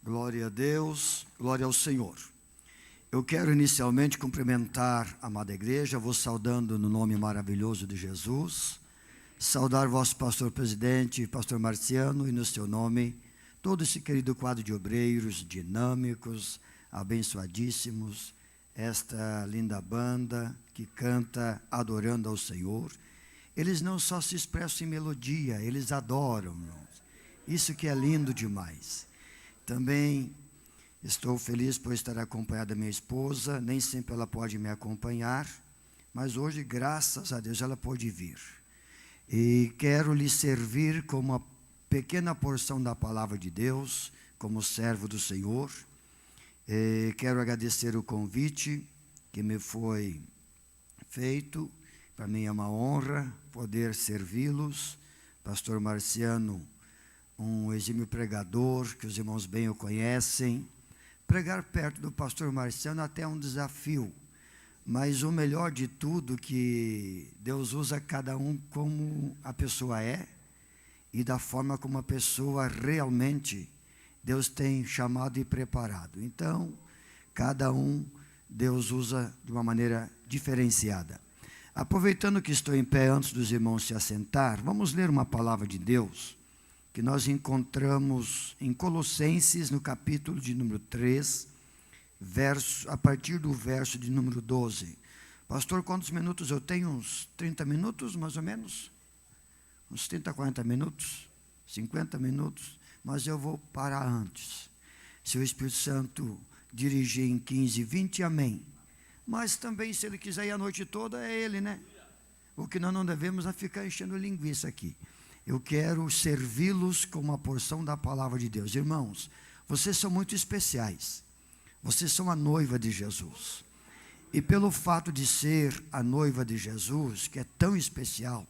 Glória a Deus, glória ao Senhor. Eu quero inicialmente cumprimentar a amada igreja, vou saudando no nome maravilhoso de Jesus, saudar vosso pastor presidente, pastor Marciano, e no seu nome, todo esse querido quadro de obreiros dinâmicos, abençoadíssimos, esta linda banda que canta adorando ao Senhor. Eles não só se expressam em melodia, eles adoram, irmãos. Isso que é lindo demais. Também estou feliz por estar acompanhada da minha esposa, nem sempre ela pode me acompanhar, mas hoje, graças a Deus, ela pôde vir. E quero lhe servir com uma pequena porção da palavra de Deus, como servo do Senhor. Quero agradecer o convite que me foi feito. Para mim é uma honra poder servi-los. Pastor Marciano, um exímio pregador, que os irmãos bem o conhecem. Pregar perto do pastor Marciano até é um desafio, mas o melhor de tudo que Deus usa cada um como a pessoa é e da forma como a pessoa realmente Deus tem chamado e preparado. Então, cada um Deus usa de uma maneira diferenciada. Aproveitando que estou em pé antes dos irmãos se assentar, vamos ler uma palavra de Deus que nós encontramos em Colossenses, no capítulo de número 3, a partir do verso de número 12. Pastor, quantos minutos eu tenho? Uns 30 minutos, mais ou menos? Uns 30, 40 minutos? 50 minutos? Mas eu vou parar antes. Se o Espírito Santo dirigir em 15, 20, amém. Mas também, se Ele quiser ir a noite toda, é Ele, né? O que nós não devemos é ficar enchendo linguiça aqui. Eu quero servi-los com uma porção da palavra de Deus. Irmãos, vocês são muito especiais. Vocês são a noiva de Jesus. E pelo fato de ser a noiva de Jesus, que é tão especial,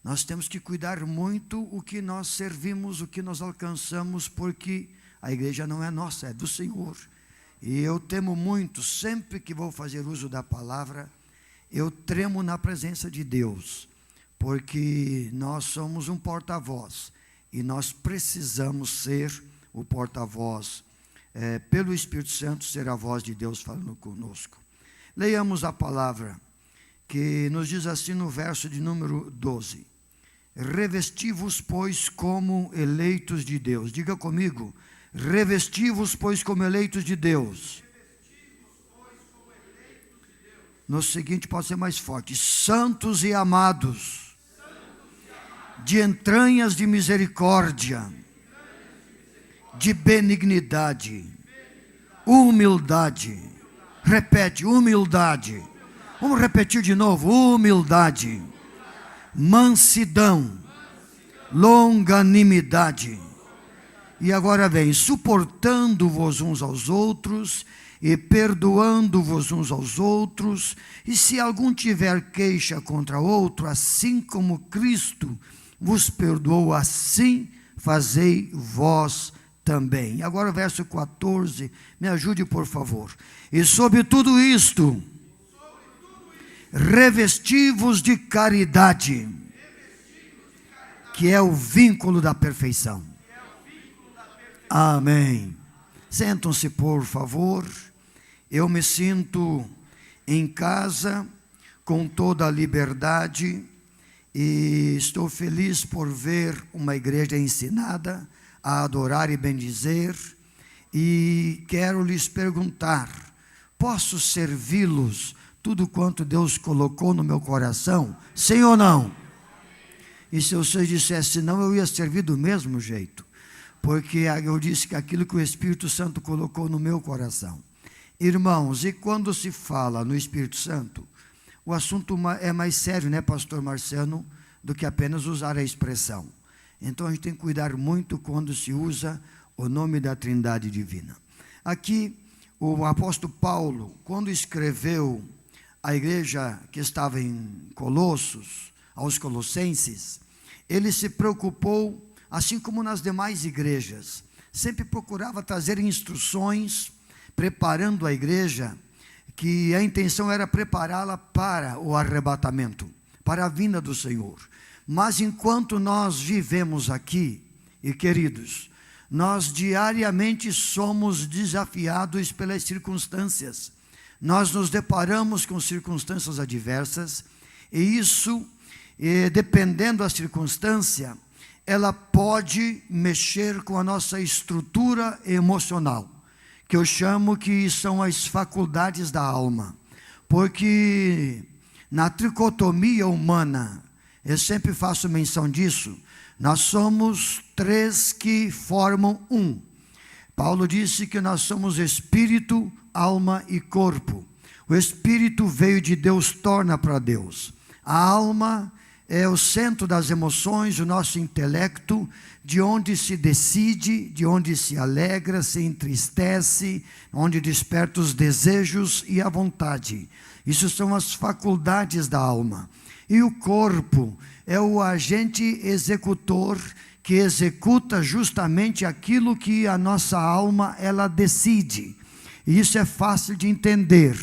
nós temos que cuidar muito o que nós servimos, o que nós alcançamos, porque a igreja não é nossa, é do Senhor. E eu temo muito, sempre que vou fazer uso da palavra, eu tremo na presença de Deus, porque nós somos um porta-voz, e nós precisamos ser o porta-voz, pelo Espírito Santo, ser a voz de Deus falando conosco. Leiamos a palavra, que nos diz assim no verso de número 12. Revesti-vos, pois, como eleitos de Deus. Diga comigo, revesti-vos, pois, como eleitos de Deus. No seguinte, pode ser mais forte. Santos e amados, de entranhas de misericórdia, de benignidade, humildade. Repete, humildade. Vamos repetir de novo, humildade, mansidão, longanimidade. E agora vem, suportando-vos uns aos outros e perdoando-vos uns aos outros, e se algum tiver queixa contra outro, assim como Cristo vos perdoou, assim fazei vós também. Agora o verso 14, me ajude por favor. E sobre tudo isto, revesti-vos de caridade, que é o vínculo da perfeição. Amém. Sentam-se por favor. Eu me sinto em casa com toda a liberdade e estou feliz por ver uma igreja ensinada a adorar e bendizer, e quero lhes perguntar: posso servi-los tudo quanto Deus colocou no meu coração? Sim ou não? E se vocês dissessem não, eu ia servir do mesmo jeito, porque eu disse que aquilo que o Espírito Santo colocou no meu coração. Irmãos, e quando se fala no Espírito Santo, o assunto é mais sério, né, pastor Marciano, do que apenas usar a expressão. Então a gente tem que cuidar muito quando se usa o nome da Trindade Divina. Aqui, o apóstolo Paulo, quando escreveu a igreja que estava em Colossos, aos Colossenses, ele se preocupou, assim como nas demais igrejas, sempre procurava trazer instruções, preparando a igreja, que a intenção era prepará-la para o arrebatamento, para a vinda do Senhor. Mas enquanto nós vivemos aqui, e queridos, nós diariamente somos desafiados pelas circunstâncias. Nós nos deparamos com circunstâncias adversas, e isso, dependendo da circunstância, ela pode mexer com a nossa estrutura emocional, que eu chamo que são as faculdades da alma, porque na tricotomia humana, eu sempre faço menção disso, nós somos três que formam um. Paulo disse que nós somos espírito, alma e corpo. O espírito veio de Deus, torna para Deus. A alma é o centro das emoções, o nosso intelecto, de onde se decide, de onde se alegra, se entristece, onde desperta os desejos e a vontade. Isso são as faculdades da alma. E o corpo é o agente executor que executa justamente aquilo que a nossa alma ela decide. E isso é fácil de entender.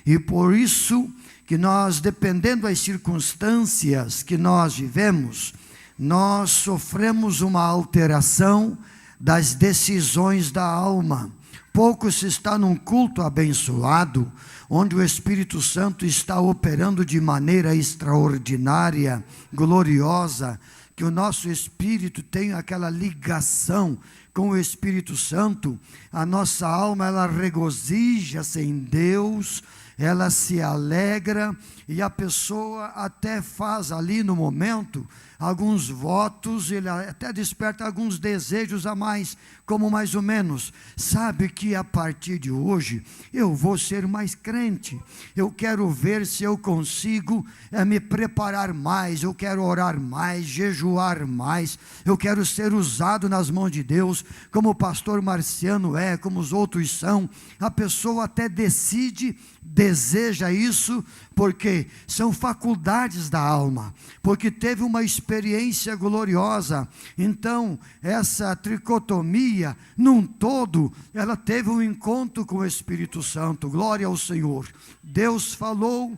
E por isso que nós, dependendo das circunstâncias que nós vivemos, nós sofremos uma alteração das decisões da alma. Pouco se está num culto abençoado, onde o Espírito Santo está operando de maneira extraordinária, gloriosa, que o nosso espírito tem aquela ligação com o Espírito Santo, a nossa alma ela regozija-se em Deus, ela se alegra, e a pessoa até faz ali no momento alguns votos, ele até desperta alguns desejos a mais, como mais ou menos, sabe que a partir de hoje eu vou ser mais crente, eu quero ver se eu consigo me preparar mais, eu quero orar mais, jejuar mais, eu quero ser usado nas mãos de Deus, como o pastor Marciano é, como os outros são. A pessoa até decide, deseja isso, porque são faculdades da alma, porque teve uma experiência gloriosa. Então essa tricotomia num todo, ela teve um encontro com o Espírito Santo. Glória ao Senhor. Deus falou,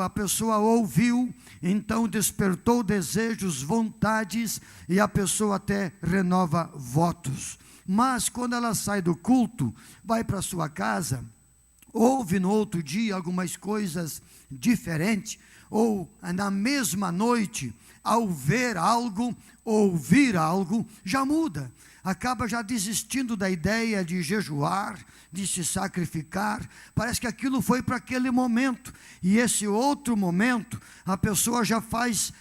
a pessoa ouviu, então despertou desejos, vontades, e a pessoa até renova votos. Mas quando ela sai do culto, vai para sua casa, ouve no outro dia algumas coisas diferentes, ou na mesma noite, ao ver algo, ouvir algo, já muda. Acaba já desistindo da ideia de jejuar, de se sacrificar. Parece que aquilo foi para aquele momento, e esse outro momento, a pessoa já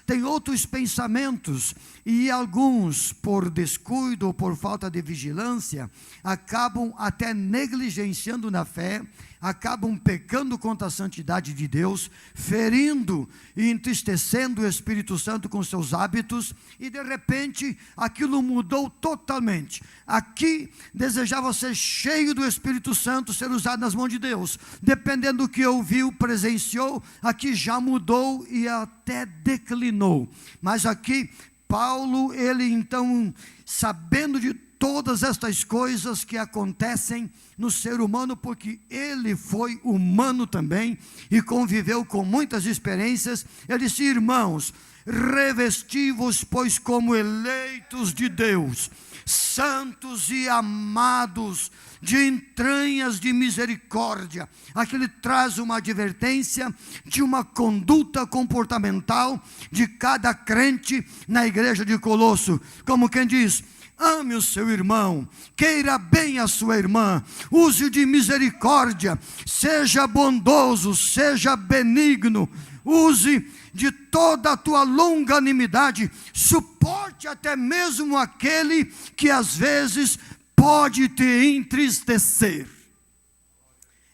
tem outros pensamentos, e alguns, por descuido ou por falta de vigilância, acabam até negligenciando na fé, acabam pecando contra a santidade de Deus, ferindo e entristecendo o Espírito Santo com seus hábitos, e de repente aquilo mudou totalmente. Aqui desejava ser cheio do Espírito Santo, ser usado nas mãos de Deus, dependendo do que ouviu, presenciou, aqui já mudou e até declinou. Mas aqui Paulo, ele então, sabendo de todas estas coisas que acontecem no ser humano, porque ele foi humano também e conviveu com muitas experiências, ele disse: irmãos, revesti-vos, pois, como eleitos de Deus, santos e amados, de entranhas de misericórdia. Aqui ele traz uma advertência de uma conduta comportamental de cada crente na igreja de Colosso, como quem diz: ame o seu irmão, queira bem a sua irmã, use de misericórdia, seja bondoso, seja benigno, use de toda a tua longanimidade, suporte até mesmo aquele que às vezes pode te entristecer.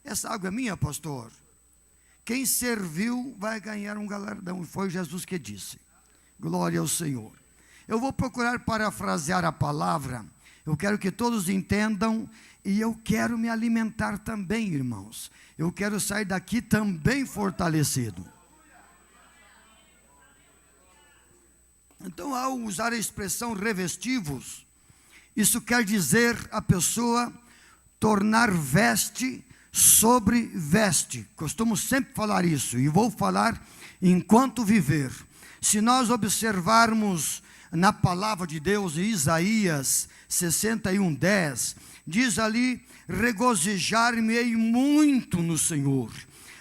Essa água é minha, pastor. Quem serviu vai ganhar um galardão, foi Jesus que disse. Glória ao Senhor. Eu vou procurar parafrasear a palavra, eu quero que todos entendam, e eu quero me alimentar também, irmãos. Eu quero sair daqui também fortalecido. Então, ao usar a expressão revestivos, isso quer dizer a pessoa tornar veste sobre veste. Costumo sempre falar isso, e vou falar enquanto viver. Se nós observarmos na palavra de Deus, em Isaías 61:10, diz ali: regozijar-me-ei muito no Senhor,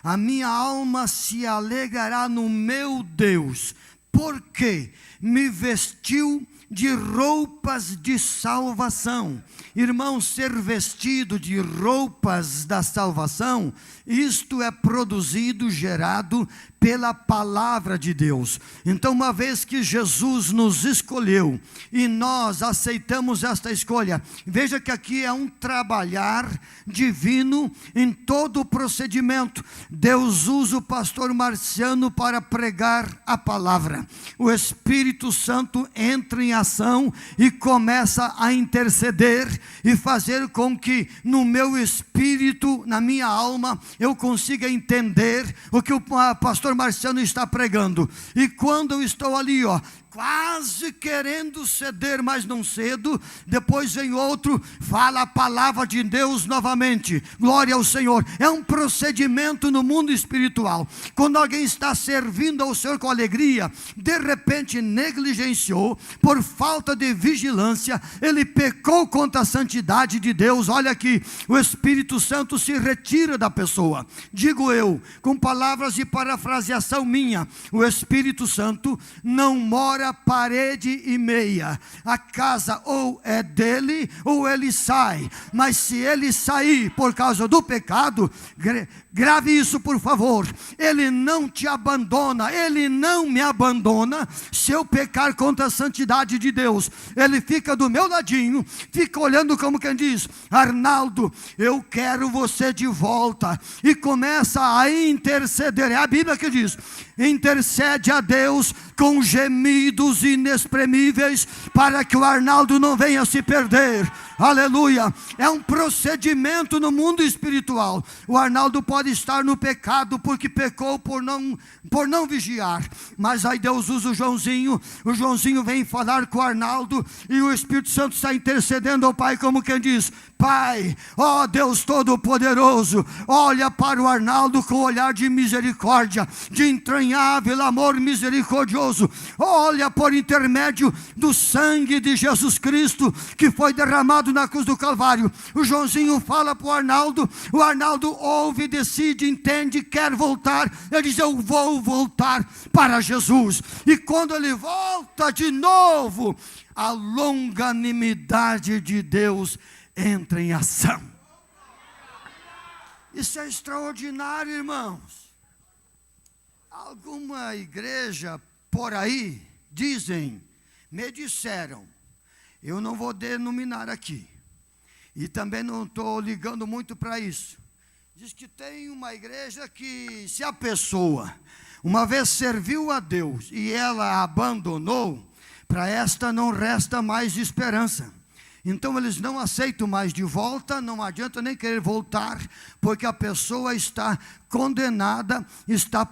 a minha alma se alegrará no meu Deus, porque me vestiu de roupas de salvação. Irmão, ser vestido de roupas da salvação, isto é produzido, gerado pela palavra de Deus. Então, uma vez que Jesus nos escolheu e nós aceitamos esta escolha, veja que aqui é um trabalhar divino em todo o procedimento. Deus usa o pastor Marciano para pregar a palavra. O Espírito Santo entra em ação e começa a interceder e fazer com que no meu espírito, na minha alma, eu consiga entender o que o pastor Marciano está pregando. E quando eu estou ali, quase querendo ceder, mas não cedo, depois vem outro, fala a palavra de Deus novamente, glória ao Senhor. É um procedimento no mundo espiritual. Quando alguém está servindo ao Senhor com alegria, de repente negligenciou, por falta de vigilância, ele pecou contra a santidade de Deus. Olha aqui, o Espírito Santo se retira da pessoa. Digo eu, com palavras de parafraseação minha, o Espírito Santo não mora parede e meia. A casa ou é dele ou ele sai. Mas se ele sair por causa do pecado, grave isso por favor, ele não te abandona, ele não me abandona. Se eu pecar contra a santidade de Deus, ele fica do meu ladinho, fica olhando como quem diz: Arnaldo, eu quero você de volta, e começa a interceder. É a Bíblia que diz: intercede a Deus com gemidos inexprimíveis, para que o Arnaldo não venha se perder. Aleluia. É um procedimento no mundo espiritual. O Arnaldo pode estar no pecado porque pecou por não vigiar, mas aí Deus usa o Joãozinho vem falar com o Arnaldo, e o Espírito Santo está intercedendo ao Pai, como quem diz: Pai, ó Deus Todo-Poderoso, olha para o Arnaldo com olhar de misericórdia, de entranhável amor misericordioso. Olha por intermédio do sangue de Jesus Cristo, que foi derramado na cruz do Calvário. O Joãozinho fala para o Arnaldo ouve, decide, entende, quer voltar. Ele diz: eu vou voltar para Jesus. E quando ele volta de novo, a longanimidade de Deus entra em ação. Isso é extraordinário, irmãos. Alguma igreja por aí me disseram, eu não vou denominar aqui, e também não estou ligando muito para isso. Diz que tem uma igreja que, se a pessoa uma vez serviu a Deus e ela abandonou, para esta não resta mais esperança. Então eles não aceitam mais de volta. Não adianta nem querer voltar, porque a pessoa está condenada, está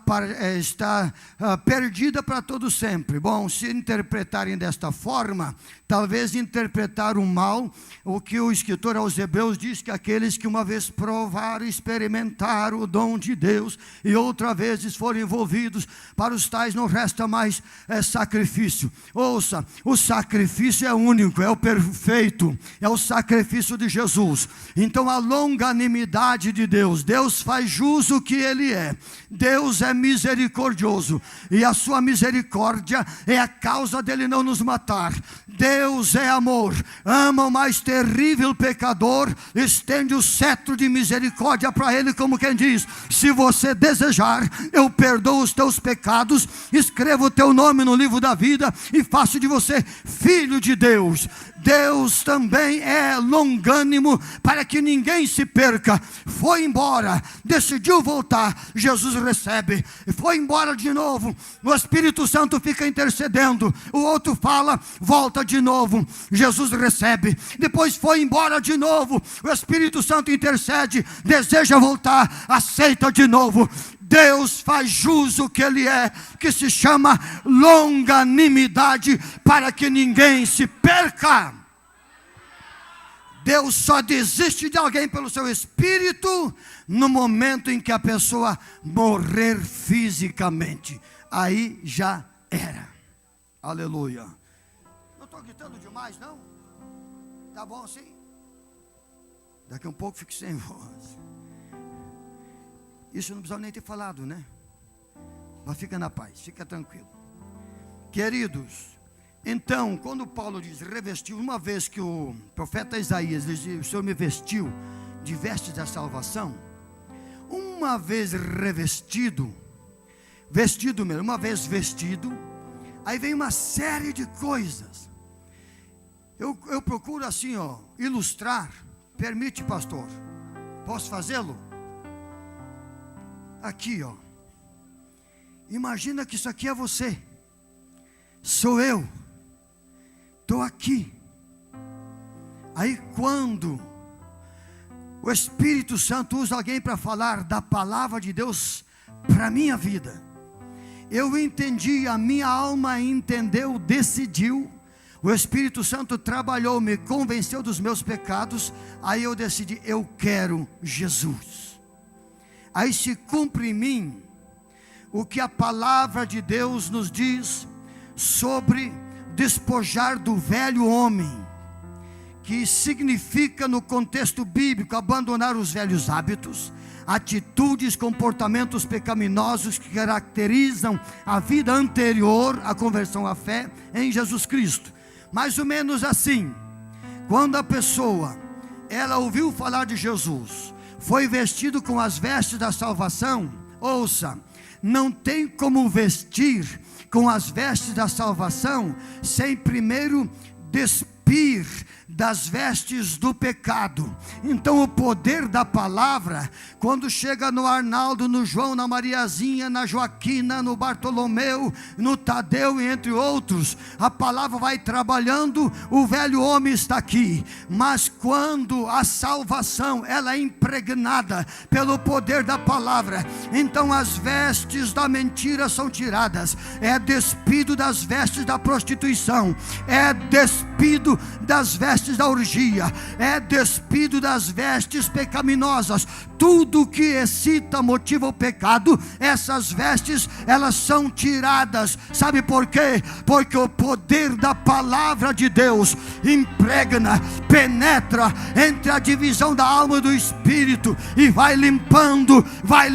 perdida para todo sempre. Bom, se interpretarem desta forma, talvez interpretaram mal o que o escritor aos Hebreus diz, que aqueles que uma vez provaram, experimentaram o dom de Deus e outra vez foram envolvidos, para os tais não resta mais sacrifício. Ouça, o sacrifício é único, é o perfeito, é o sacrifício de Jesus. Então a longanimidade de Deus, Deus faz jus o que Ele é. Deus é misericordioso, e a sua misericórdia é a causa dele não nos matar. Deus é amor, ama o mais terrível pecador, estende o cetro de misericórdia para ele, como quem diz: se você desejar, eu perdoo os teus pecados, escrevo o teu nome no livro da vida e faço de você filho de Deus. Deus também é longânimo, para que ninguém se perca. Foi embora, decidiu voltar, Jesus recebe. Foi embora de novo, o Espírito Santo fica intercedendo. O outro fala, volta de novo, Jesus recebe. Depois foi embora de novo, o Espírito Santo intercede, deseja voltar, aceita de novo. Deus faz jus o que Ele é, que se chama longanimidade, para que ninguém se perca. Deus só desiste de alguém pelo seu Espírito no momento em que a pessoa morrer fisicamente. Aí já era. Aleluia. estou gritando demais, não? Tá bom assim? Daqui a um pouco fico sem voz. Isso não precisa nem ter falado, né? Mas fica na paz, fica tranquilo. Queridos, então, quando Paulo diz revestiu, uma vez que o profeta Isaías diz, o Senhor me vestiu de vestes da salvação, uma vez revestido, vestido mesmo, uma vez vestido, aí vem uma série de coisas. Eu procuro assim, ilustrar. Permite, pastor? Posso fazê-lo? Aqui, imagina que isso aqui é você. Sou eu. Estou aqui. Aí quando o Espírito Santo usa alguém para falar da palavra de Deus para a minha vida, eu entendi, a minha alma entendeu, decidiu. O Espírito Santo trabalhou, me convenceu dos meus pecados. Aí eu decidi, eu quero Jesus. Aí se cumpre em mim o que a palavra de Deus nos diz sobre despojar do velho homem, que significa no contexto bíblico abandonar os velhos hábitos, atitudes, comportamentos pecaminosos que caracterizam a vida anterior à conversão à fé em Jesus Cristo. Mais ou menos assim, quando a pessoa, ela ouviu falar de Jesus, foi vestido com as vestes da salvação, ouça, não tem como vestir com as vestes da salvação, sem primeiro despir das vestes do pecado. Então o poder da palavra, quando chega no Arnaldo, no João, na Mariazinha, na Joaquina, no Bartolomeu, no Tadeu e entre outros, a palavra vai trabalhando, o velho homem está aqui. Mas quando a salvação, ela é impregnada pelo poder da palavra, então as vestes da mentira são tiradas, é despido das vestes da prostituição, é despido das vestes da orgia, é despido das vestes pecaminosas. Tudo que excita, motiva o pecado, essas vestes, elas são tiradas. Sabe por quê? Porque o poder da palavra de Deus impregna, penetra entre a divisão da alma e do espírito, e vai limpando, vai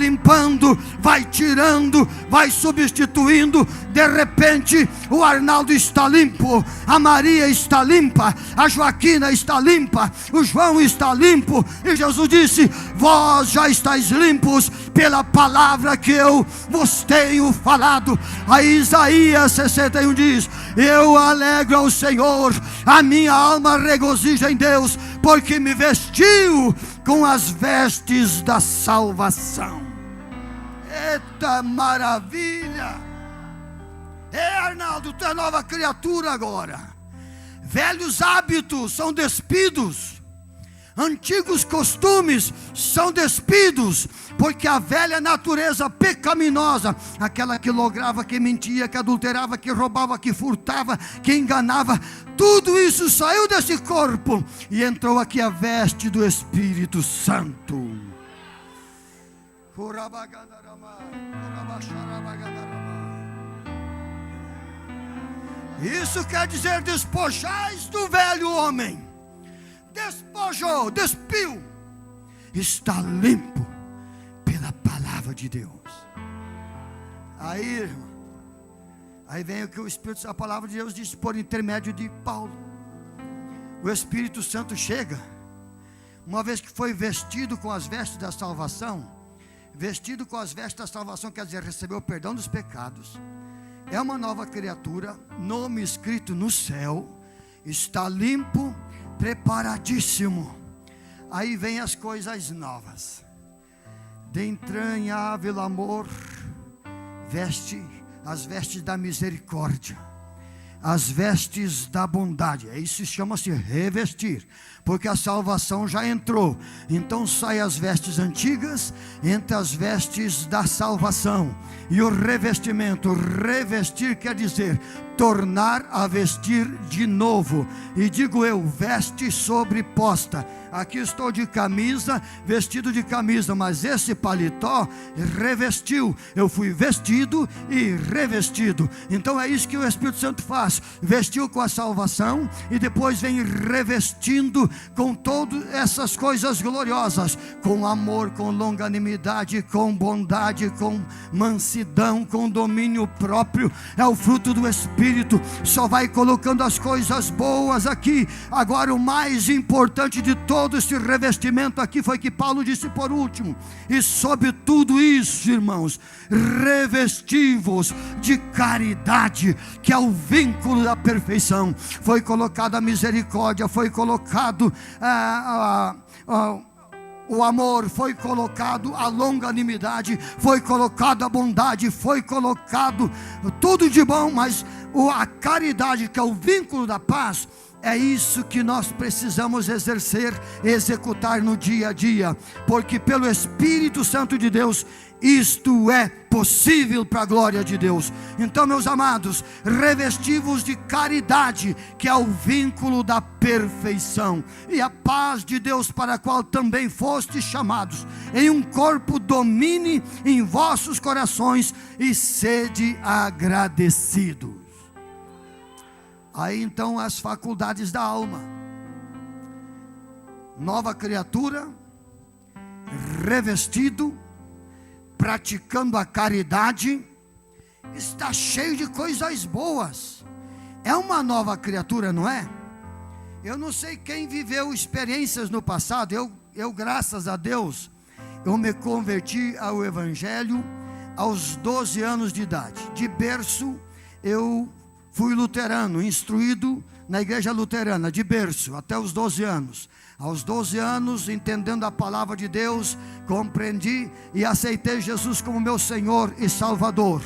tirando, vai substituindo. De repente o Arnaldo está limpo, a Maria está limpa, a Joaquina está limpa, o João está limpo, e Jesus disse, vós já estáis limpos pela palavra que eu vos tenho falado. A Isaías 61 diz, eu alegro ao Senhor, a minha alma regozija em Deus, porque me vestiu com as vestes da salvação. Eita maravilha! Arnaldo, tu é nova criatura agora. Velhos hábitos são despidos, antigos costumes são despidos, porque a velha natureza pecaminosa, aquela que lograva, que mentia, que adulterava, que roubava, que furtava, que enganava, tudo isso saiu desse corpo e entrou aqui a veste do Espírito Santo. Isso quer dizer despojais do velho homem. Despojou, despiu, está limpo pela palavra de Deus. Aí vem o que o Espírito, a palavra de Deus diz por intermédio de Paulo. O Espírito Santo chega, uma vez que foi vestido com as vestes da salvação. Vestido com as vestes da salvação quer dizer recebeu o perdão dos pecados, é uma nova criatura, nome escrito no céu, está limpo, preparadíssimo. Aí vem as coisas novas. De entranhável amor, veste as vestes da misericórdia, as vestes da bondade. Isso chama-se revestir, porque a salvação já entrou. Então sai as vestes antigas, entra as vestes da salvação. E o revestimento, revestir quer dizer tornar a vestir de novo. E digo eu, veste sobreposta. Aqui estou de camisa, vestido de camisa, mas esse paletó revestiu. Eu fui vestido e revestido. Então é isso que o Espírito Santo faz. Vestiu com a salvação e depois vem revestindo com todas essas coisas gloriosas, com amor, com longanimidade, com bondade, com mansidão, com domínio próprio. É o fruto do Espírito. Só vai colocando as coisas boas aqui. Agora o mais importante de todo esse revestimento aqui foi que Paulo disse por último: e sobre tudo isso, irmãos, revesti-vos de caridade, que é o vínculo da perfeição. Foi colocada a misericórdia, foi colocado o amor, foi colocado a longanimidade, foi colocado a bondade, foi colocado tudo de bom, mas a caridade, que é o vínculo da paz, é isso que nós precisamos exercer, executar no dia a dia, porque pelo Espírito Santo de Deus, isto é possível para a glória de Deus. Então, meus amados, revesti-vos de caridade, que é o vínculo da perfeição, e a paz de Deus, para a qual também fostes chamados, em um corpo domine em vossos corações, e sede agradecidos. Aí então as faculdades da alma: nova criatura, revestido, praticando a caridade, está cheio de coisas boas. É uma nova criatura, não é? Eu não sei quem viveu experiências no passado. Eu graças a Deus, eu me converti ao Evangelho aos 12 anos de idade. De berço eu fui luterano, instruído na igreja luterana, de berço, até os 12 anos. Aos 12 anos, entendendo a palavra de Deus, compreendi e aceitei Jesus como meu Senhor e Salvador.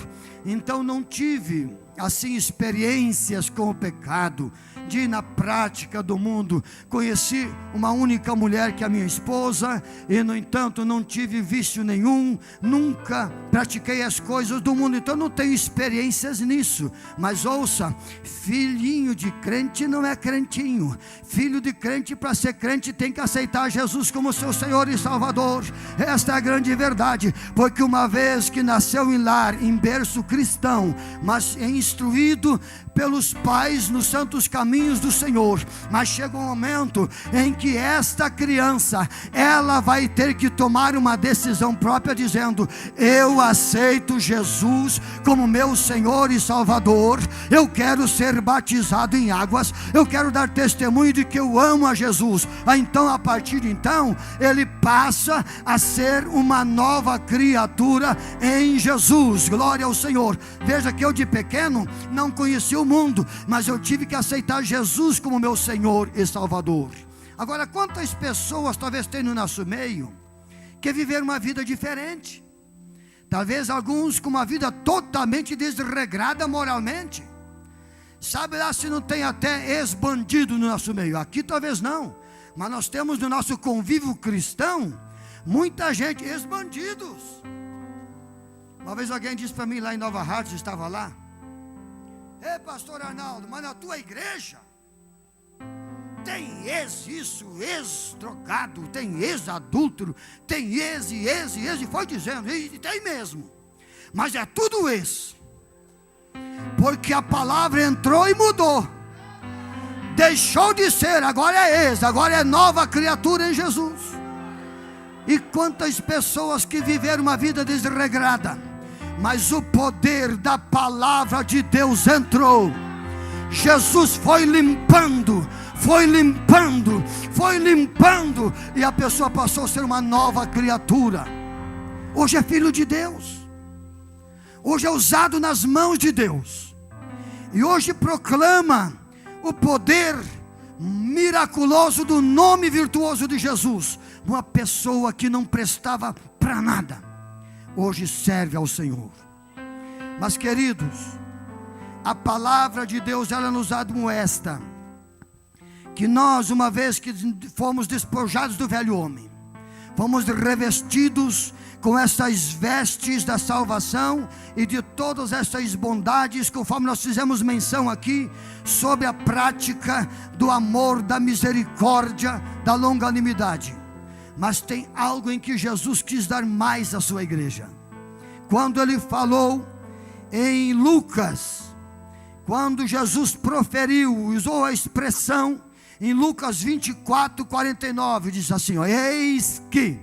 Então não tive, assim, experiências com o pecado, de ir na prática do mundo. Conheci uma única mulher, que é a minha esposa, e no entanto não tive vício nenhum, nunca pratiquei as coisas do mundo, então não tenho experiências nisso. Mas ouça, filhinho de crente não é crentinho. Filho de crente, para ser crente, tem que aceitar Jesus como seu Senhor e Salvador. Esta é a grande verdade, porque uma vez que nasceu em lar, em berço cristão, mas instruído pelos pais nos santos caminhos do Senhor, mas chega um momento em que esta criança, ela vai ter que tomar uma decisão própria, dizendo: eu aceito Jesus como meu Senhor e Salvador, eu quero ser batizado em águas, eu quero dar testemunho de que eu amo a Jesus. Então, a partir de então, ele passa a ser uma nova criatura em Jesus. Glória ao Senhor. Veja que eu de pequeno não conhecia o mundo, mas eu tive que aceitar Jesus como meu Senhor e Salvador. Agora, quantas pessoas talvez tenham no nosso meio que viveram uma vida diferente? Talvez alguns com uma vida totalmente desregrada moralmente. Sabe lá se não tem até ex-bandido no nosso meio? Aqui talvez não, mas nós temos no nosso convívio cristão muita gente, ex-bandidos. Uma vez alguém disse para mim lá em Nova Hartz, estava lá: ei, pastor Arnaldo, mas na tua igreja tem ex-isso, ex-drogado, tem ex-adúltero, tem ex, e foi dizendo, e tem mesmo, mas é tudo ex, porque a palavra entrou e mudou, deixou de ser, agora é ex, agora é nova criatura em Jesus. E quantas pessoas que viveram uma vida desregrada, mas o poder da palavra de Deus entrou. Jesus foi limpando, e a pessoa passou a ser uma nova criatura. Hoje é filho de Deus, hoje é usado nas mãos de Deus, e hoje proclama o poder miraculoso do nome virtuoso de Jesus. Uma pessoa que não prestava para nada, hoje serve ao Senhor. Mas, queridos, a palavra de Deus, ela nos admoesta que nós, uma vez que fomos despojados do velho homem, fomos revestidos com essas vestes da salvação e de todas essas bondades, conforme nós fizemos menção aqui, sobre a prática do amor, da misericórdia, da longanimidade. Mas tem algo em que Jesus quis dar mais à sua igreja. Quando ele falou em Lucas, quando Jesus proferiu, usou a expressão em Lucas 24:49, diz assim: eis que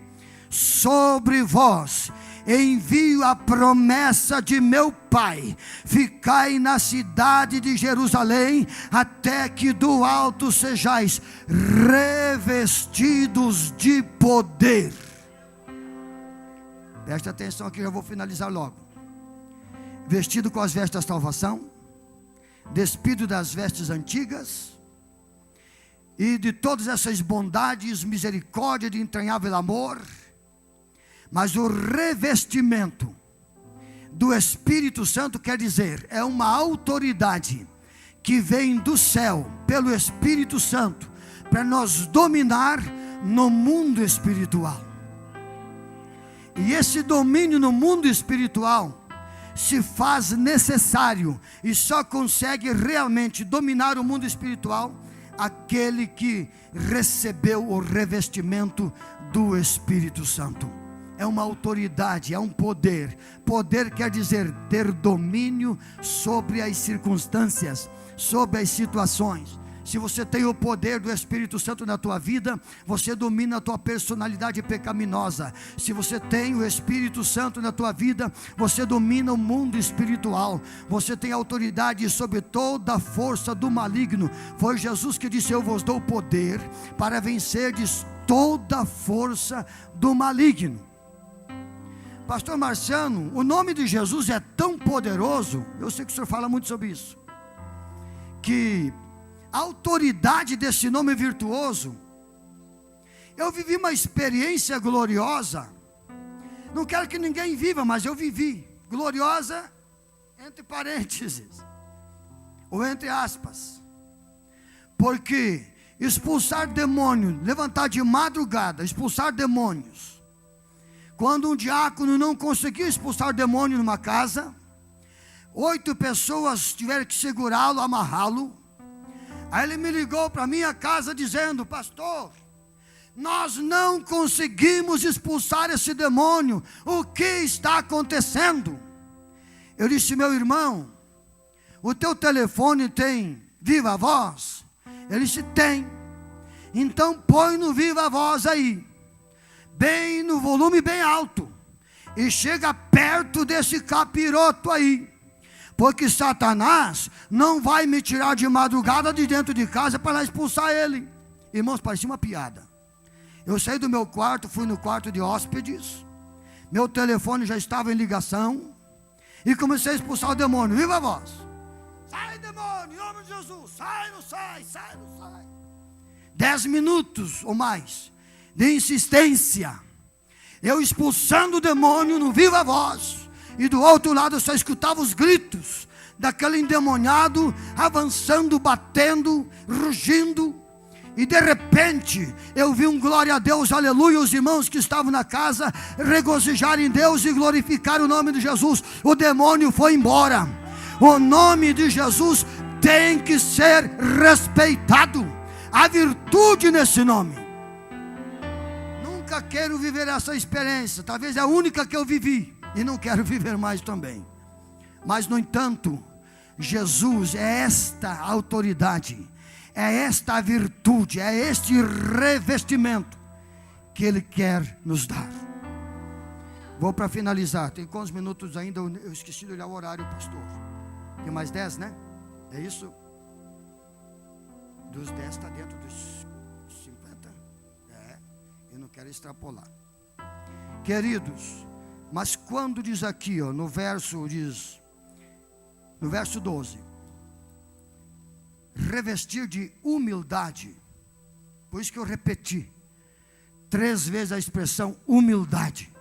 sobre vós envio a promessa de meu Pai, ficai na cidade de Jerusalém, até que do alto sejais revestidos de poder. Preste atenção aqui, já vou finalizar logo. Vestido com as vestes da salvação, despido das vestes antigas, e de todas essas bondades, misericórdia, de entranhável amor, mas o revestimento do Espírito Santo quer dizer, é uma autoridade que vem do céu, pelo Espírito Santo, para nos dominar no mundo espiritual. E esse domínio no mundo espiritual se faz necessário, e só consegue realmente dominar o mundo espiritual aquele que recebeu o revestimento do Espírito Santo. É uma autoridade, é um poder. Poder quer dizer ter domínio sobre as circunstâncias, sobre as situações. Se você tem o poder do Espírito Santo na tua vida, você domina a tua personalidade pecaminosa. Se você tem o Espírito Santo na tua vida, você domina o mundo espiritual. Você tem autoridade sobre toda a força do maligno. Foi Jesus que disse: eu vos dou poder para vencerdes toda a força do maligno. Pastor Marciano, o nome de Jesus é tão poderoso, eu sei que o senhor fala muito sobre isso, que a autoridade desse nome virtuoso, eu vivi uma experiência gloriosa, não quero que ninguém viva, mas eu vivi, gloriosa, entre parênteses, ou entre aspas, porque expulsar demônio, levantar de madrugada, expulsar demônios, quando um diácono não conseguia expulsar demônio numa casa, 8 pessoas tiveram que segurá-lo, amarrá-lo. Aí ele me ligou para minha casa dizendo: pastor, nós não conseguimos expulsar esse demônio, o que está acontecendo? Eu disse: meu irmão, o teu telefone tem viva voz? Ele disse: tem. Então põe no viva voz aí, bem no volume bem alto, e chega perto desse capiroto aí, porque Satanás não vai me tirar de madrugada de dentro de casa para lá expulsar ele. Irmãos, parecia uma piada. Eu saí do meu quarto, fui no quarto de hóspedes, meu telefone já estava em ligação, e comecei a expulsar o demônio, viva a voz: sai demônio, em nome de Jesus, sai, não sai, sai, não sai. 10 minutos ou mais de insistência, eu expulsando o demônio no viva voz, e do outro lado eu só escutava os gritos daquele endemoniado avançando, batendo, rugindo. E de repente eu vi um glória a Deus, aleluia. Os irmãos que estavam na casa regozijaram em Deus e glorificaram o nome de Jesus. O demônio foi embora. O nome de Jesus tem que ser respeitado. Há virtude nesse nome. Nunca quero viver essa experiência, talvez é a única que eu vivi, e não quero viver mais também. Mas no entanto, Jesus é esta autoridade, é esta virtude, é este revestimento que Ele quer nos dar. Vou para finalizar, tem quantos minutos ainda? Eu esqueci de olhar o horário, pastor. Tem mais 10, né? É isso? Dos 10 está dentro dos 50. Eu não quero extrapolar. Queridos, mas quando diz aqui, ó, no verso 12, revestir de humildade, por isso que eu repeti 3 vezes a expressão humildade,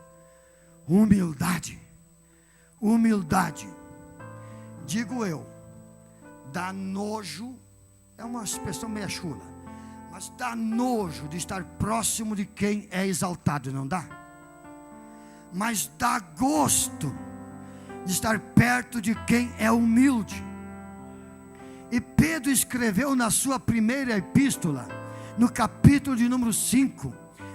humildade, humildade. Digo eu, dá nojo, é uma expressão meio chula, mas dá nojo de estar próximo de quem é exaltado, não dá? mas dá gosto de estar perto de quem é humilde. E Pedro escreveu na sua primeira epístola, no capítulo de número 5,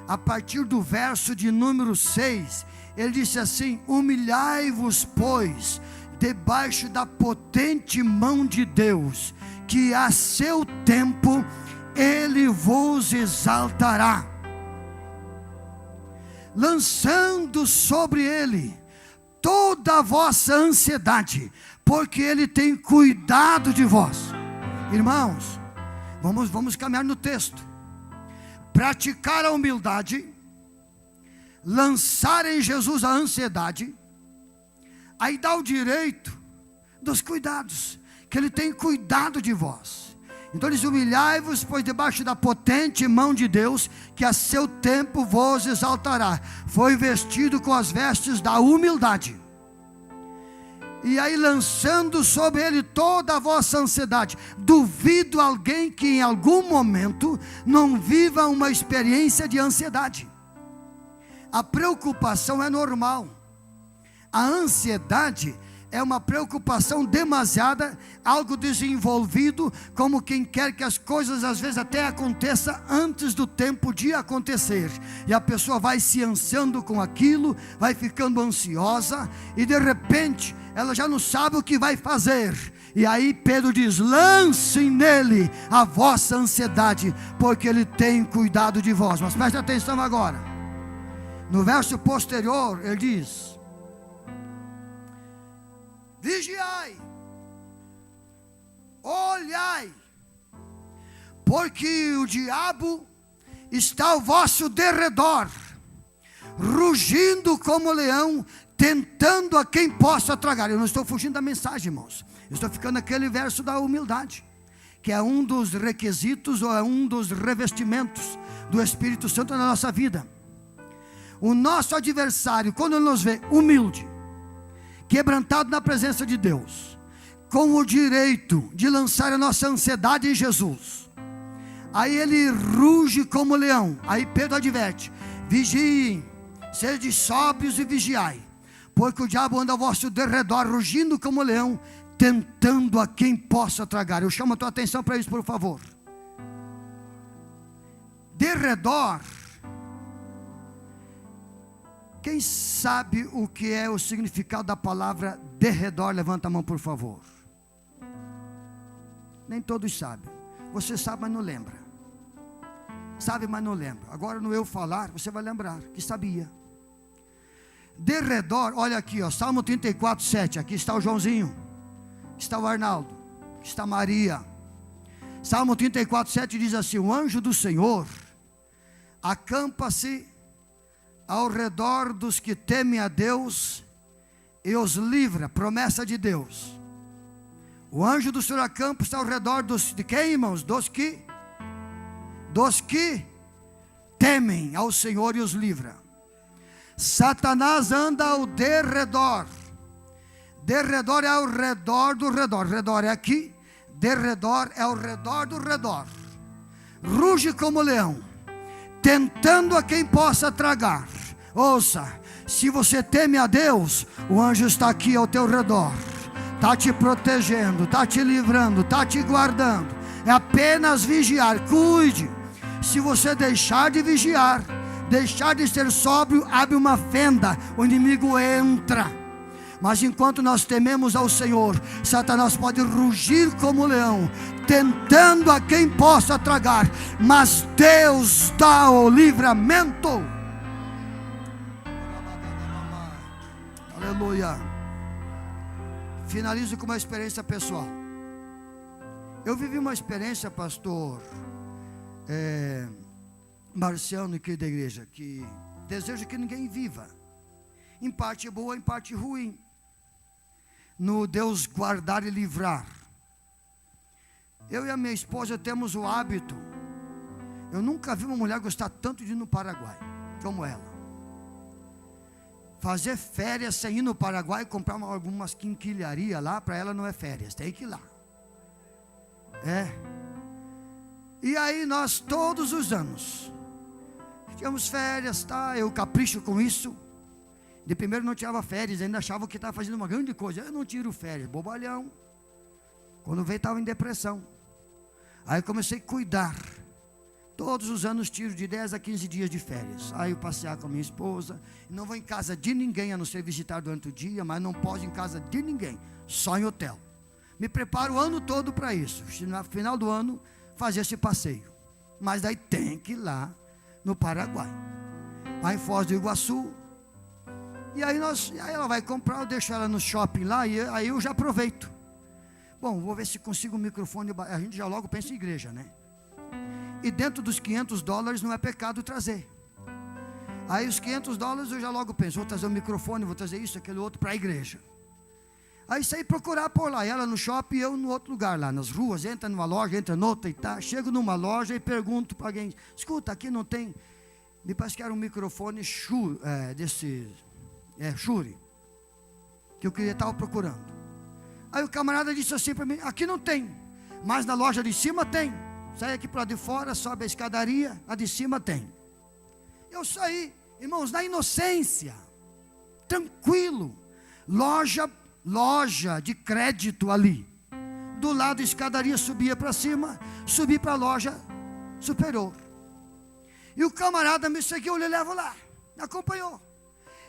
a partir do verso de número 6, ele disse assim: humilhai-vos, pois, debaixo da potente mão de Deus, que a seu tempo Ele vos exaltará, lançando sobre Ele toda a vossa ansiedade, porque Ele tem cuidado de vós. Irmãos, vamos caminhar no texto. Praticar a humildade, lançar em Jesus a ansiedade, aí dá o direito dos cuidados, que Ele tem cuidado de vós. Então diz: humilhai-vos, pois, debaixo da potente mão de Deus, que a seu tempo vos exaltará. Foi vestido com as vestes da humildade, e aí lançando sobre Ele toda a vossa ansiedade. Duvido alguém que em algum momento não viva uma experiência de ansiedade. A preocupação é normal. A ansiedade é uma preocupação demasiada, algo desenvolvido, como quem quer que as coisas às vezes até aconteçam antes do tempo de acontecer, e a pessoa vai se ansiando com aquilo, vai ficando ansiosa, e de repente ela já não sabe o que vai fazer. E aí Pedro diz: lancem nele a vossa ansiedade, porque Ele tem cuidado de vós. Mas preste atenção agora, no verso posterior ele diz: vigiai, olhai, porque o diabo está ao vosso derredor, rugindo como leão, tentando a quem possa tragar. Eu não estou fugindo da mensagem, irmãos. Eu estou ficando naquele verso da humildade, que é um dos requisitos, ou é um dos revestimentos do Espírito Santo na nossa vida. O nosso adversário, quando ele nos vê humilde, quebrantado na presença de Deus, com o direito de lançar a nossa ansiedade em Jesus, aí ele ruge como leão. Aí Pedro adverte: vigiem, sede sóbrios e vigiai, porque o diabo anda ao vosso derredor, rugindo como leão, tentando a quem possa tragar. Eu chamo a tua atenção para isso, por favor. Derredor. Quem sabe o que é o significado da palavra derredor? Levanta a mão, por favor. Nem todos sabem. Você sabe, mas não lembra. Sabe, mas não lembra. Agora no eu falar, você vai lembrar que sabia. Derredor, olha aqui, ó, Salmo 34, 7. Aqui está o Joãozinho, aqui está o Arnaldo, aqui está Maria. Salmo 34, 7 diz assim: o anjo do Senhor acampa-se ao redor dos que temem a Deus e os livra. Promessa de Deus. O anjo do Senhor acampa-se ao redor de quem, irmãos? Dos que temem ao Senhor e os livra. Satanás anda ao derredor. Derredor é ao redor do redor. Redor é aqui, derredor é ao redor do redor. Ruge como leão, tentando a quem possa tragar. Ouça, se você teme a Deus, o anjo está aqui ao teu redor, está te protegendo, está te livrando, está te guardando. É apenas vigiar, cuide. Se você deixar de vigiar, deixar de ser sóbrio, abre uma fenda, o inimigo entra. Mas enquanto nós tememos ao Senhor, Satanás pode rugir como leão, tentando a quem possa tragar, mas Deus dá o livramento. Aleluia. Finalizo com uma experiência pessoal. Eu vivi uma experiência, pastor Marciano e querida igreja, que desejo que ninguém viva. Em parte boa, em parte ruim. No Deus guardar e livrar. Eu e a minha esposa temos o hábito. Eu nunca vi uma mulher gostar tanto de ir no Paraguai como ela. Fazer férias sem ir no Paraguai, comprar algumas quinquilharias lá, para ela não é férias, tem que ir lá. E aí nós todos os anos tínhamos férias, tá? Eu capricho com isso. De primeiro não tirava férias, ainda achava que estava fazendo uma grande coisa. Eu não tiro férias, bobalhão. Quando veio estava em depressão. Aí eu comecei a cuidar. Todos os anos tiro de 10 a 15 dias de férias. Aí eu passear com a minha esposa. Não vou em casa de ninguém, a não ser visitar durante o dia, mas não posso ir em casa de ninguém, só em hotel. Me preparo o ano todo para isso. No final do ano, fazer esse passeio. Mas daí tem que ir lá no Paraguai. Lá em Foz do Iguaçu. E aí ela vai comprar, eu deixo ela no shopping lá, e aí eu já aproveito. Bom, vou ver se consigo um microfone. A gente já logo pensa em igreja, né? E dentro dos $500 não é pecado trazer. Aí os $500 eu já logo penso, vou trazer um microfone, vou trazer isso, aquele outro para a igreja. Aí saí procurar por lá, ela no shopping e eu no outro lugar lá, nas ruas, entra numa loja, entra noutra e tá. Chego numa loja e pergunto para alguém, escuta, aqui não tem, me parece que era um microfone Shure, que eu estava procurando. Aí o camarada disse assim para mim, aqui não tem, mas na loja de cima tem. Sai aqui para de fora, sobe a escadaria, a de cima tem. Eu saí, irmãos, na inocência, tranquilo, loja de crédito ali, do lado da escadaria, subia para cima, subi para a loja superior, e o camarada me seguiu, ele leva lá, me acompanhou,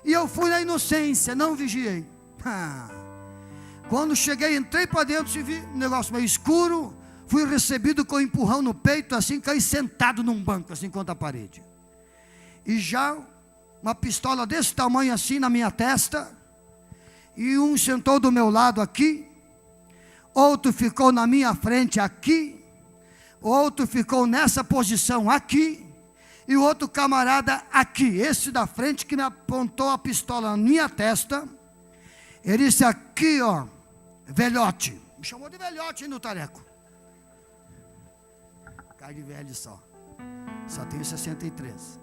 e eu fui na inocência, não vigiei. Quando cheguei, entrei para dentro, se vi um negócio meio escuro, fui recebido com um empurrão no peito, assim, caí sentado num banco, assim, contra a parede, e já uma pistola desse tamanho assim na minha testa, e um sentou do meu lado aqui, outro ficou na minha frente aqui, outro ficou nessa posição aqui, e o outro camarada aqui, esse da frente que me apontou a pistola na minha testa, ele disse aqui, ó, velhote, me chamou de velhote no tareco, cara de velho só tenho 63,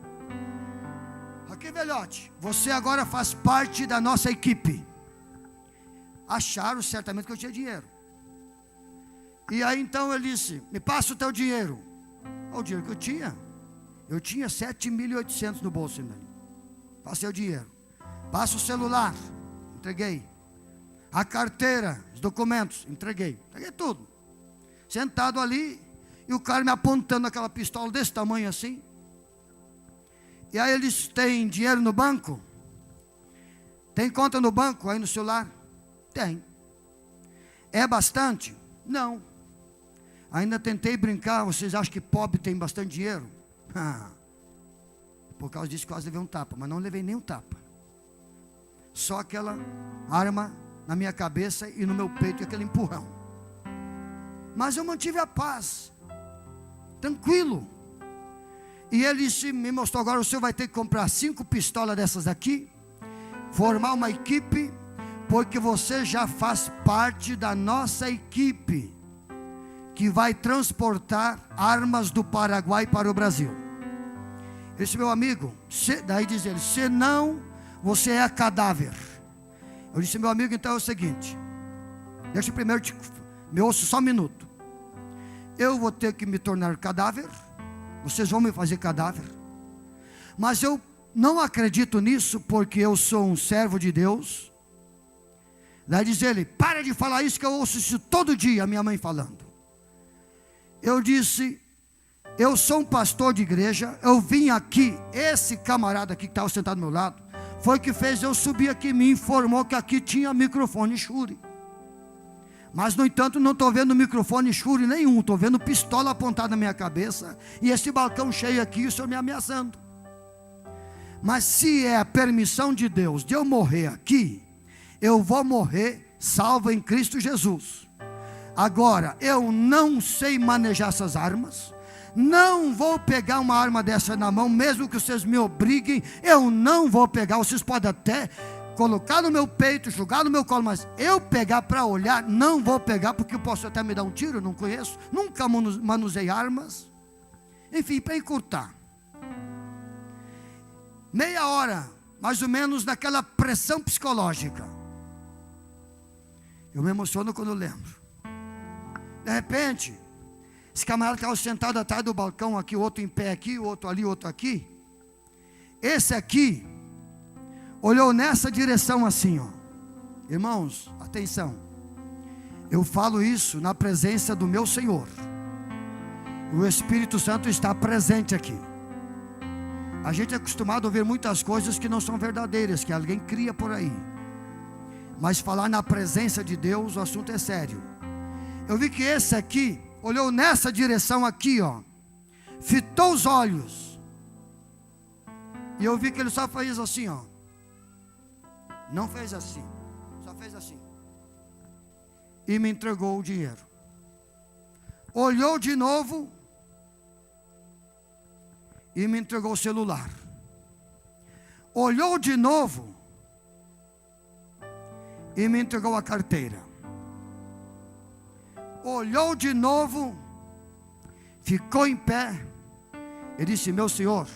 aqui velhote, você agora faz parte da nossa equipe. Acharam certamente que eu tinha dinheiro. E aí então ele disse, me passa o teu dinheiro. O dinheiro que eu tinha 7.800 no bolso ainda. Passei o dinheiro. Passa o celular, entreguei. A carteira, os documentos, entreguei tudo. Sentado ali, e o cara me apontando aquela pistola desse tamanho assim. E aí ele disse, tem dinheiro no banco? Tem conta no banco aí no celular? Tem. É bastante? Não. Ainda tentei brincar, vocês acham que pobre tem bastante dinheiro? Por causa disso quase levei um tapa, mas não levei nem um tapa. Só aquela arma na minha cabeça e no meu peito, aquele empurrão. Mas eu mantive a paz, tranquilo. E ele me mostrou, agora o senhor vai ter que comprar 5 pistolas dessas aqui, formar uma equipe, porque você já faz parte da nossa equipe, que vai transportar armas do Paraguai para o Brasil. Esse meu amigo, daí diz ele, senão você é cadáver. Eu disse, meu amigo, então é o seguinte, deixa eu primeiro me ouça só um minuto. Eu vou ter que me tornar cadáver, vocês vão me fazer cadáver, mas eu não acredito nisso, porque eu sou um servo de Deus. Daí diz ele, para de falar isso, que eu ouço isso todo dia, a minha mãe falando. Eu disse, eu sou um pastor de igreja, eu vim aqui, esse camarada aqui que estava sentado do meu lado, foi que fez eu subir aqui, me informou que aqui tinha microfone Shure. Mas no entanto não estou vendo microfone Shure nenhum, estou vendo pistola apontada na minha cabeça, e esse balcão cheio aqui, o senhor me ameaçando. Mas se é a permissão de Deus de eu morrer aqui, eu vou morrer salvo em Cristo Jesus. Agora, eu não sei manejar essas armas, não vou pegar uma arma dessa na mão, mesmo que vocês me obriguem, eu não vou pegar. Vocês podem até colocar no meu peito, jogar no meu colo, mas eu pegar para olhar, não vou pegar, porque eu posso até me dar um tiro, não conheço, nunca manusei armas. Enfim, para encurtar, meia hora, mais ou menos, daquela pressão psicológica. Eu me emociono quando eu lembro. De repente, esse camarada estava sentado atrás do balcão aqui, o outro em pé aqui, o outro ali, o outro aqui. Esse aqui, olhou nessa direção assim, ó. Irmãos, atenção. Eu falo isso na presença do meu Senhor. O Espírito Santo está presente aqui. A gente é acostumado a ouvir muitas coisas que não são verdadeiras, que alguém cria por aí. Mas falar na presença de Deus, o assunto é sério. Eu vi que esse aqui olhou nessa direção aqui, ó. Fitou os olhos. E eu vi que ele só fez assim, ó. Não fez assim. Só fez assim. E me entregou o dinheiro. Olhou de novo. E me entregou o celular. Olhou de novo. E me entregou a carteira. Olhou de novo. Ficou em pé. Ele disse: meu senhor,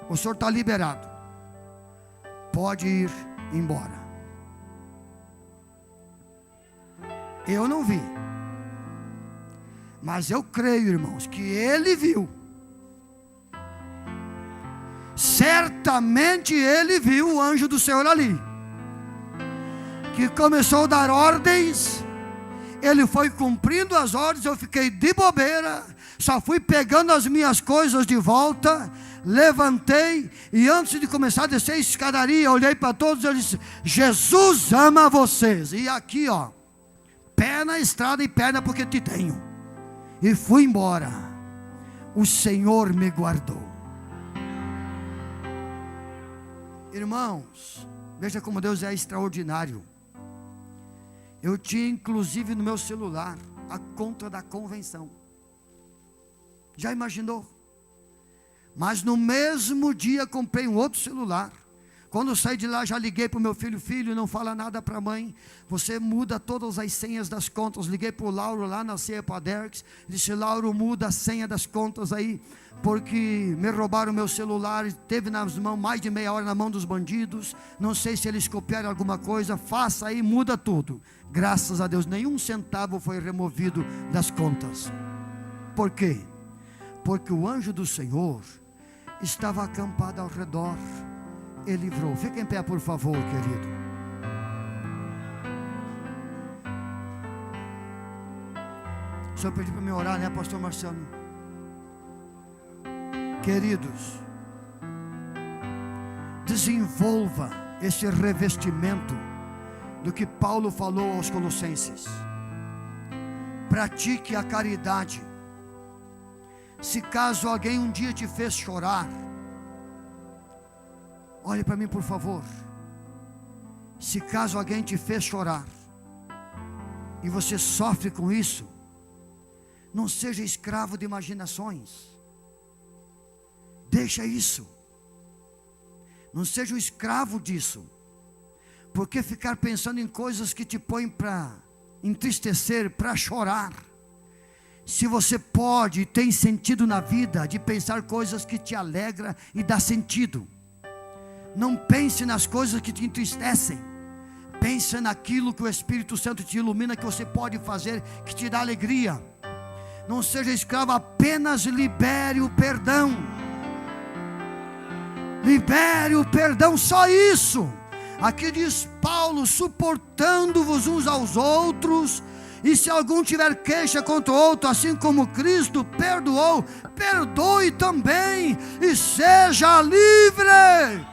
o senhor está liberado. Pode ir embora. Eu não vi. Mas eu creio, irmãos, que ele viu. Certamente ele viu o anjo do Senhor ali, que começou a dar ordens. Ele foi cumprindo as ordens. Eu fiquei de bobeira, só fui pegando as minhas coisas de volta. Levantei e antes de começar a descer a escadaria, olhei para todos e disse: Jesus ama vocês. E aqui, ó, pé na estrada e perna porque te tenho. E fui embora. O Senhor me guardou. Irmãos, veja como Deus é extraordinário. Eu tinha inclusive no meu celular a conta da convenção. Já imaginou? Mas no mesmo dia comprei um outro celular. Quando eu saí de lá, já liguei para o meu filho: filho, não fala nada para a mãe, você muda todas as senhas das contas. Liguei para o Lauro lá na ceia para a Derks, disse: Lauro, muda a senha das contas aí, porque me roubaram meu celular, teve nas mãos mais de meia hora na mão dos bandidos, não sei se eles copiaram alguma coisa, faça aí, muda tudo. Graças a Deus, nenhum centavo foi removido das contas. Por quê? Porque o anjo do Senhor estava acampado ao redor. Ele livrou. Fica em pé, por favor, querido. O senhor pediu para me orar, né, pastor Marciano? Queridos, desenvolva esse revestimento do que Paulo falou aos Colossenses. Pratique a caridade. Se caso alguém um dia te fez chorar, olhe para mim, por favor. Se caso alguém te fez chorar e você sofre com isso, não seja escravo de imaginações. Deixa isso. Não seja o escravo disso. Porque ficar pensando em coisas que te põem para entristecer, para chorar. Se você pode e tem sentido na vida de pensar coisas que te alegram e dá sentido. Não pense nas coisas que te entristecem. Pense naquilo que o Espírito Santo te ilumina, que você pode fazer, que te dá alegria. Não seja escravo, apenas libere o perdão. Libere o perdão, só isso. Aqui diz Paulo: suportando-vos uns aos outros, e se algum tiver queixa contra o outro, assim como Cristo perdoou, perdoe também, e seja livre.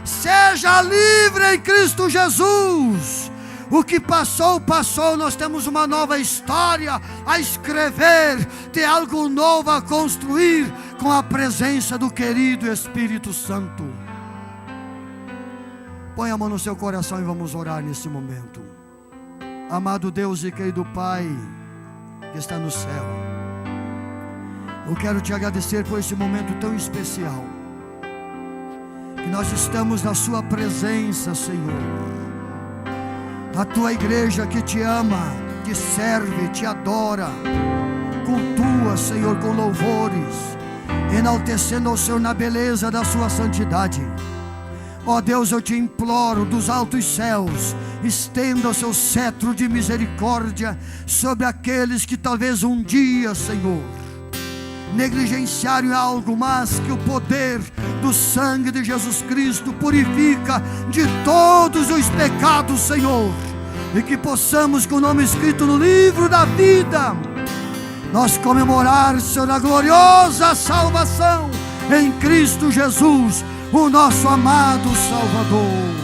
Seja livre em Cristo Jesus. O que passou, passou. Nós temos uma nova história a escrever, tem algo novo a construir, com a presença do querido Espírito Santo. Põe a mão no seu coração e vamos orar nesse momento. Amado Deus e querido Pai que está no céu, eu quero te agradecer por esse momento tão especial, que nós estamos na sua presença, Senhor. A tua igreja que te ama, te serve, te adora, cultua, Senhor, com louvores, enaltecendo ao Senhor na beleza da sua santidade. Ó Deus, eu te imploro dos altos céus, estenda o seu cetro de misericórdia sobre aqueles que talvez um dia, Senhor, negligenciaram algo, mas que o poder do sangue de Jesus Cristo, purifica de todos os pecados, Senhor, e que possamos, com o nome escrito no livro da vida, nós comemorar, Senhor, a gloriosa salvação em Cristo Jesus, o nosso amado Salvador.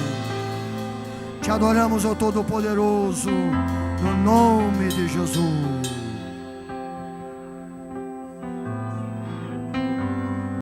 Te adoramos, ó Todo-Poderoso, no nome de Jesus.